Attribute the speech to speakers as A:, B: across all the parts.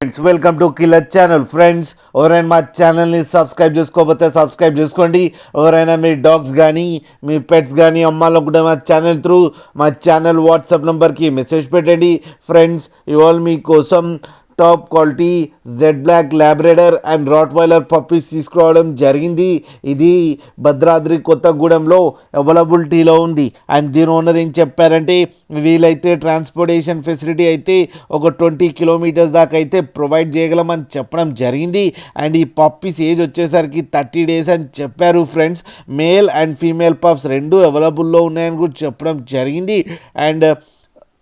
A: Friends welcome to killer channel. Friends ఎవరైనా మా ఛానల్ని సబ్స్క్రైబ్ చేసుకోకపోతే సబ్స్క్రైబ్ చేసుకోండి. ఎవరైనా మీ డాగ్స్ కానీ మీ పెట్స్ కానీ అమ్మాలనుకుంటే మా ఛానల్ త్రూ మా ఛానల్ వాట్సాప్ నెంబర్కి మెసేజ్ పెట్టండి. ఫ్రెండ్స్ ఇవాళ మీకోసం top quality Z black Labrador and rottweiler puppies తీసుకురావడం జరిగింది. ఇది భద్రాద్రి కొత్తగూడెంలో అవైలబిలిటీలో ఉంది. అండ్ దీని ఓనర్ ఏం చెప్పారంటే వీలైతే ట్రాన్స్పోర్టేషన్ ఫెసిలిటీ అయితే ఒక 20 కిలోమీటర్స్ దాకా అయితే ప్రొవైడ్ చేయగలమని చెప్పడం జరిగింది. అండ్ ఈ పప్పీస్ ఏజ్ వచ్చేసరికి 30 డేస్ అని చెప్పారు. Friends male and female pups రెండు అవైలబుల్లో ఉన్నాయని కూడా చెప్పడం జరిగింది. అండ్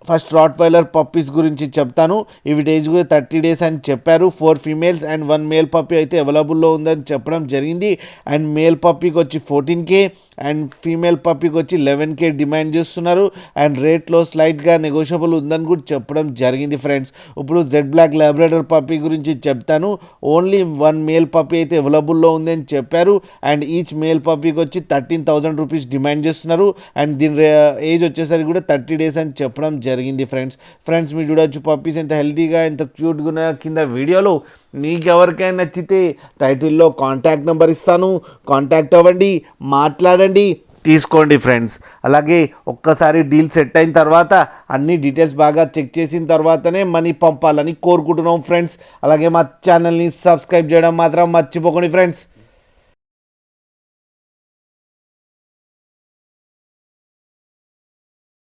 A: ఫస్ట్ రాట్వైలర్ పప్పీస్ గురించి చెప్తాను. ఇవి ఏజ్ కూడా 30 డేస్ అని చెప్పారు. 4 ఫీమేల్స్ అండ్ 1 మేల్ పప్పీ అయితే అవైలబుల్లో ఉందని చెప్పడం జరిగింది. అండ్ మేల్ పప్పీకి వచ్చి 14K అండ్ ఫీమేల్ పప్పీకి వచ్చి 11K డిమాండ్ చేస్తున్నారు. అండ్ రేట్లో స్లైట్గా నెగోషియబుల్ ఉందని కూడా చెప్పడం జరిగింది. ఫ్రెండ్స్ ఇప్పుడు జెడ్ బ్లాక్ ల్యాబ్రేడర్ పప్పీ గురించి చెప్తాను. ఓన్లీ 1 మేల్ పప్పీ అయితే అవైలబుల్లో ఉందని చెప్పారు. అండ్ ఈచ్ మేల్ పప్పీకి వచ్చి 13,000 రూపీస్ డిమాండ్ చేస్తున్నారు. అండ్ దీని ఏజ్ వచ్చేసరికి కూడా 30 డేస్ అని చెప్పడం జరిగింది. ఫ్రెండ్స్ మీరు చూడొచ్చు పప్పీస్ ఎంత హెల్తీగా ఎంత క్యూట్గా ఉన్నాయో కింద వీడియోలో. మీకు ఎవరికైనా నచ్చితే టైటిల్లో కాంటాక్ట్ నెంబర్ ఇస్తాను, కాంటాక్ట్ అవ్వండి, మాట్లాడండి, తీసుకోండి. ఫ్రెండ్స్ అలాగే ఒక్కసారి డీల్ సెట్ అయిన తర్వాత అన్ని డీటెయిల్స్ బాగా చెక్ చేసిన తర్వాతనే మనీ పంపాలని కోరుకుంటున్నాం. ఫ్రెండ్స్ అలాగే మా ఛానల్ని సబ్స్క్రైబ్ చేయడం మాత్రం మర్చిపోకండి. ఫ్రెండ్స్